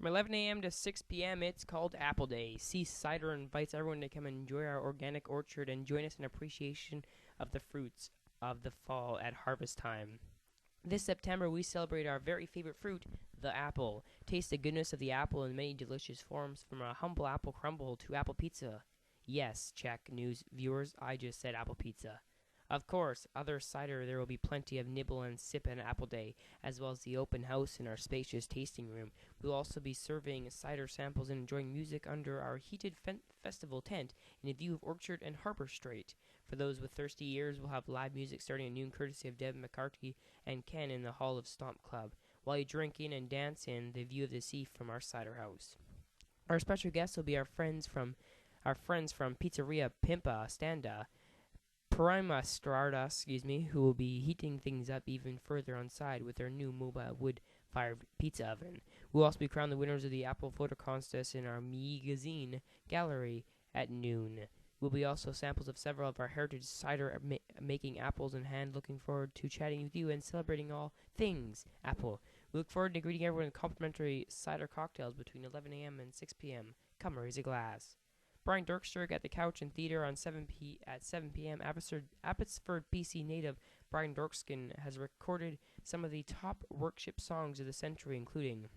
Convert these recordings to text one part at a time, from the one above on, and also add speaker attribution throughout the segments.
Speaker 1: From 11 a.m. to 6 p.m., it's called Apple Day. Sea Cider invites everyone to come enjoy our organic orchard and join us in appreciation of the fruits of the fall at harvest time. This September, we celebrate our very favorite fruit, the apple. Taste the goodness of the apple in many delicious forms, from a humble apple crumble to apple pizza. Yes, check news viewers, I just said apple pizza. Of course, other cider there will be plenty of nibble and sip on Apple Day, as well as the open house in our spacious tasting room. We will also be serving cider samples and enjoying music under our heated festival tent in a view of Orchard and Harbor Street. For those with thirsty ears, we'll have live music starting at noon, courtesy of Deb McCarthy and Ken in the Hall of Stomp Club, while you drink in and dance in the view of the sea from our cider house. Our special guests will be our friends from Pizzeria Pimpa Standa, Prima Strada, who will be heating things up even further on side with their new mobile wood-fired pizza oven. We'll also be crowning the winners of the Apple Photo Contest in our magazine gallery at noon. Will be also samples of several of our heritage cider making apples in hand. Looking forward to chatting with you and celebrating all things Apple. We look forward to greeting everyone with complimentary cider cocktails between 11 a.m. and 6 p.m. Come raise a glass. Brian Dirksterk at the Couch and Theater on 7 p.m. Abbotsford, BC native Brian Dirkskin has recorded some of the top worship songs of the century, including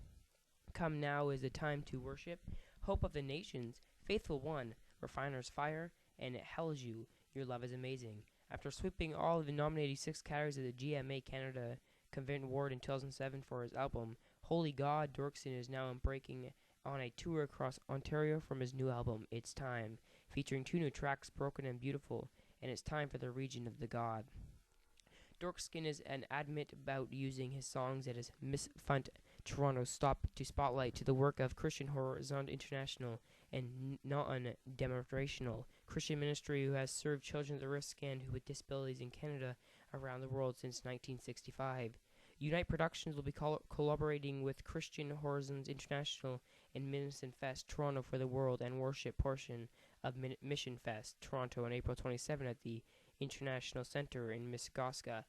Speaker 1: Come Now Is the Time to Worship, Hope of the Nations, Faithful One, Refiner's Fire, and It Hells You, Your Love is Amazing. After sweeping all of the nominated 6 categories of the GMA Canada Convent Award in 2007 for his album Holy God, Dirksen is now embarking on a tour across Ontario from his new album, It's Time, featuring 2 new tracks, Broken and Beautiful, and It's Time for the Region of the God. Dorkskin is an adamant about using his songs at his Miss Funt Toronto stop to spotlight to the work of Christian Horizon International and non-denominational Christian ministry who has served children at risk and who with disabilities in Canada around the world since 1965. Unite Productions will be collaborating with Christian Horizons International and Minister Fest Toronto for the World and Worship portion of Mission Fest Toronto on April 27 at the International Center in Mississauga.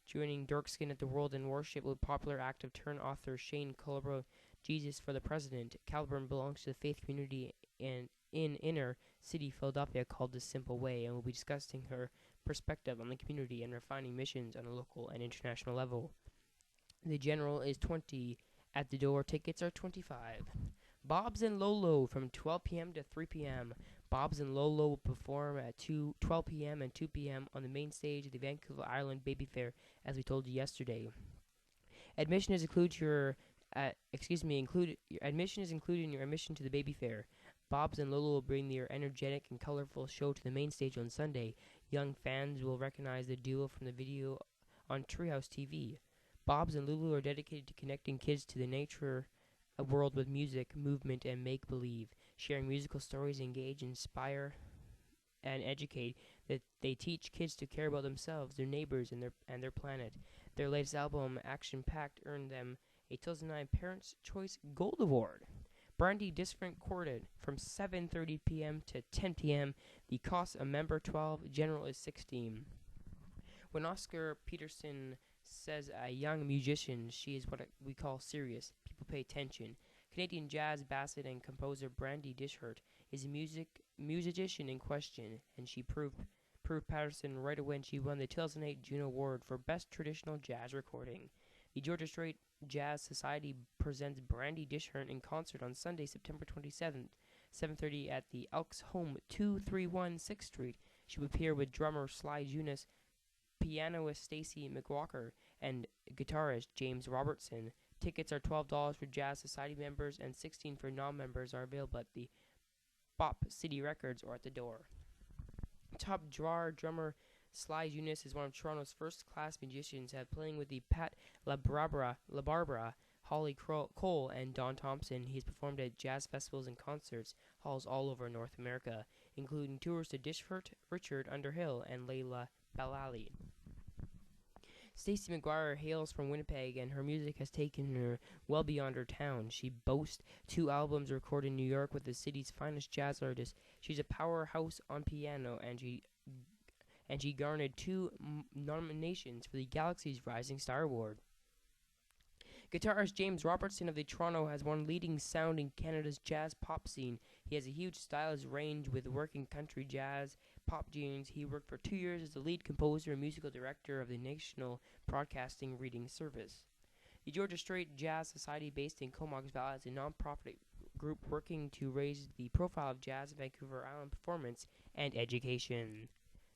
Speaker 1: Joining Dirkskin at the World and Worship will be popular active turn author Shane Culbro. Jesus for the President. Calburn belongs to the faith community in inner city Philadelphia called The Simple Way and will be discussing her perspective on the community and refining missions on a local and international level. The General is 20 at the door. Tickets are 25. Bob's and Lolo from 12 p.m. to 3 p.m. Bob's and Lolo will perform at 12 p.m. and 2 p.m. on the main stage of the Vancouver Island Baby Fair, as we told you yesterday. Admission is included in your admission to the Baby Fair. Bob's and Lolo will bring their energetic and colorful show to the main stage on Sunday. Young fans will recognize the duo from the video on Treehouse TV. Bob's and Lulu are dedicated to connecting kids to the nature world with music, movement, and make-believe, sharing musical stories, engage, inspire, and educate. That they teach kids to care about themselves, their neighbors, and their planet. Their latest album, Action Packed, earned them a 2009 Parents' Choice Gold Award. Brandy Different Quartet from 7:30 p.m. to 10 p.m. The cost a member 12, general is 16. When Oscar Peterson says a young musician, she is what we call serious. People pay attention. Canadian jazz bassist and composer Brandy Dishart is a musician in question, and she proved Patterson right away when she won the 2008 Juno Award for Best Traditional Jazz Recording. The Georgia Strait Jazz Society presents Brandy Dishart in concert on Sunday, September 27th, 7:30 at the Elks Home, 231 6th Street. She will appear with drummer Sly Junis, pianist Stacy McWalker, and guitarist James Robertson. Tickets are $12 for Jazz Society members and $16 for non-members are available at the Bop City Records or at the door. Top drawer drummer Sly Junis is one of Toronto's first-class musicians, playing with the Pat LaBarbera, Holly Cole, and Don Thompson. He's performed at jazz festivals and concerts halls all over North America, including tours to Dishart, Richard Underhill, and Layla Balali. Stacey McGuire hails from Winnipeg, and her music has taken her well beyond her town. She boasts 2 albums recorded in New York with the city's finest jazz artists. She's a powerhouse on piano, and she garnered 2 nominations for the Galaxy's Rising Star Award. Guitarist James Robertson of the Toronto has one leading sound in Canada's jazz pop scene. He has a huge styles range with working country jazz pop tunes. He worked for 2 years as the lead composer and musical director of the National Broadcasting Reading Service. The Georgia Strait Jazz Society, based in Comox Valley, is a non-profit group working to raise the profile of jazz in Vancouver Island performance and education.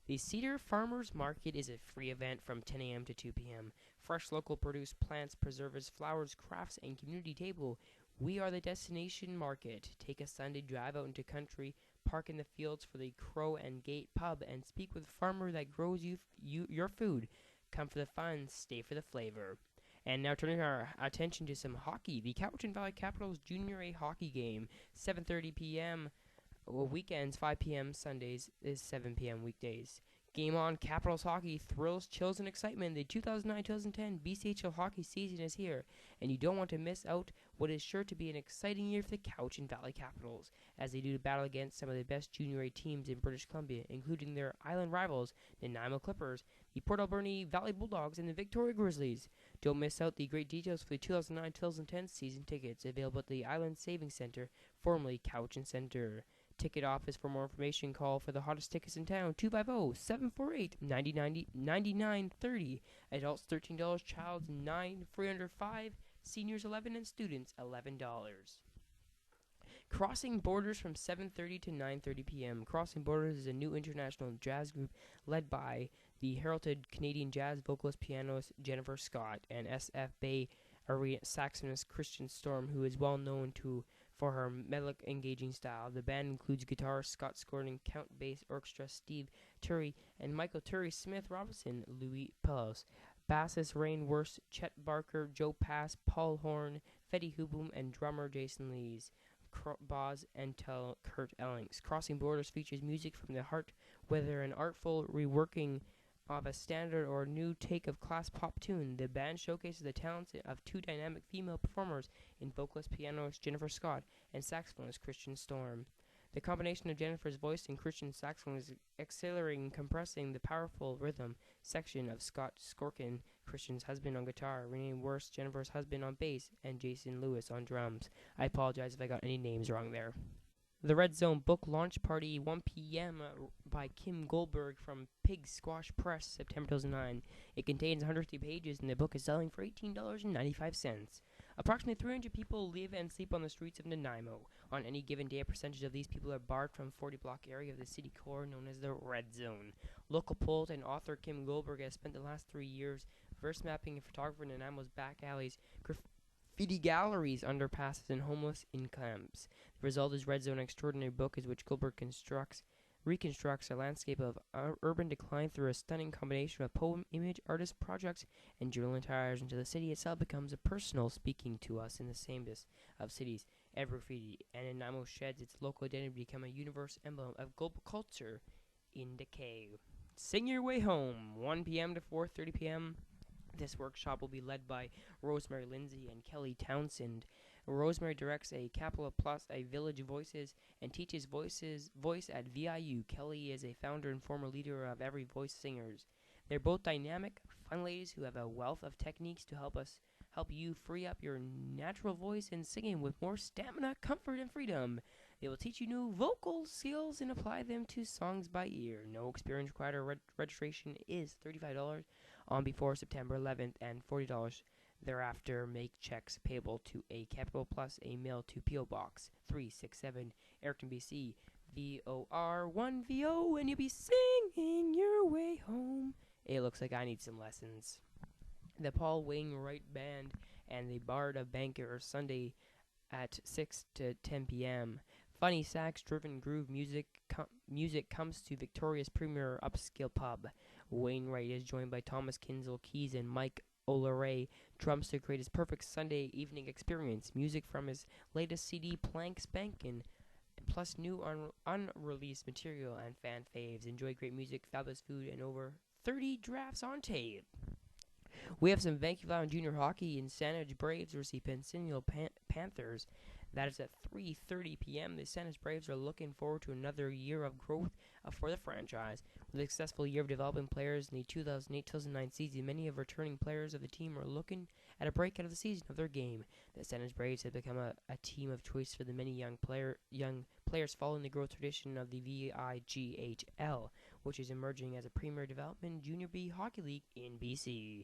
Speaker 1: The Cedar Farmers Market is a free event from 10 a.m. to 2 p.m. Fresh local produce, plants, preserves, flowers, crafts, and community table. We are the destination market. Take a Sunday drive out into country, park in the fields for the Crow and Gate pub, and speak with a farmer that grows your food. Come for the fun, stay for the flavor. And now turning our attention to some hockey. The Cowichan Valley Capitals Junior A hockey game, 7:30 p.m. Weekends, 5 p.m. Sundays is 7 p.m. weekdays. Game on, Capitals hockey, thrills, chills, and excitement. The 2009-2010 BCHL hockey season is here, and you don't want to miss out what is sure to be an exciting year for the Cowichan Valley Capitals, as they do battle against some of the best junior A teams in British Columbia, including their island rivals, the Nanaimo Clippers, the Port Alberni Valley Bulldogs, and the Victoria Grizzlies. Don't miss out the great details for the 2009-2010 season tickets available at the Island Savings Center, formerly Cowichan Center. Ticket office. For more information, call for the hottest tickets in town, 250-748-9930. Adults $13, child's $9, free under 5, seniors $11, and students $11. Crossing Borders from 7:30 to 9:30 p.m. Crossing Borders is a new international jazz group led by the heralded Canadian jazz vocalist pianist Jennifer Scott and SF Bay Area saxophonist Christian Storm, who is well known for her melodic, engaging style. The band includes guitarist Scott Scordon, Count Bass Orchestra Steve Turry, and Michael Turry, Smith Robinson, Louis Pillows, bassist Rain Wurst, Chet Barker, Joe Pass, Paul Horn, Fetty Hubum, and drummer Jason Lees, Boz, and Kurt Ellings. Crossing Borders features music from the heart, whether an artful reworking of a standard or new take of class pop tune. The band showcases the talents of two dynamic female performers in vocalist pianist Jennifer Scott and saxophonist Christian Storm. The combination of Jennifer's voice and Christian's saxophone is accelerating and compressing the powerful rhythm section of Scott Skorkin, Christian's husband, on guitar, Renee Wurst, Jennifer's husband, on bass, and Jason Lewis on drums. I apologize if I got any names wrong there. The Red Zone book launch party, 1 p.m. By Kim Goldberg from Pig Squash Press, September 2009. It contains 150 pages, and the book is selling for $18.95. Approximately 300 people live and sleep on the streets of Nanaimo. On any given day, a percentage of these people are barred from 40-block area of the city core known as the Red Zone. Local poet and author Kim Goldberg has spent the last 3 years verse mapping and photographer Nanaimo's back alleys, graffiti galleries, underpasses, and homeless in camps. The result is Red Zone, an extraordinary book, is which Goldberg reconstructs a landscape of urban decline through a stunning combination of poem, image, artist projects, and journal entires until the city itself becomes a personal speaking to us in the sameness of cities. Every graffiti and Nanaimo sheds its local identity to become a universe emblem of global culture in decay. Sing Your Way Home, 1 p.m. to 4:30 p.m. This workshop will be led by Rosemary Lindsay and Kelly Townsend. Rosemary directs a Capella Plus, a Village Voices, and teaches voice at VIU. Kelly is a founder and former leader of Every Voice Singers. They're both dynamic, fun ladies who have a wealth of techniques to help you free up your natural voice and singing with more stamina, comfort, and freedom. They will teach you new vocal skills and apply them to songs by ear. No experience required. Registration is $35 on before September 11th and $40 thereafter. Make checks payable to a Capital Plus, a mail to P.O. Box 367, Ayrton, BC, VOR1VO, and you'll be singing your way home. It looks like I need some lessons. The Paul Wainwright Band and the Bard of Banker, Sunday at 6 to 10 p.m. Funny sax-driven groove music comes to Victoria's premier upscale pub. Wainwright is joined by Thomas Kinzel Keys and Mike O'Leary drums to create his perfect Sunday evening experience. Music from his latest CD, Plank Spankin', plus new unreleased material and fan faves. Enjoy great music, fabulous food, and over 30 drafts on tape. We have some Vancouver Island Junior Hockey in Saanich Braves versus Pensinio Panthers. That is at 3:30 p.m. The San Jose Braves are looking forward to another year of growth for the franchise. With a successful year of developing players in the 2008-2009 season, many of returning players of the team are looking at a breakout of the season of their game. The San Jose Braves have become a team of choice for the many young players following the growth tradition of the VIGHL, which is emerging as a premier development junior B hockey league in BC.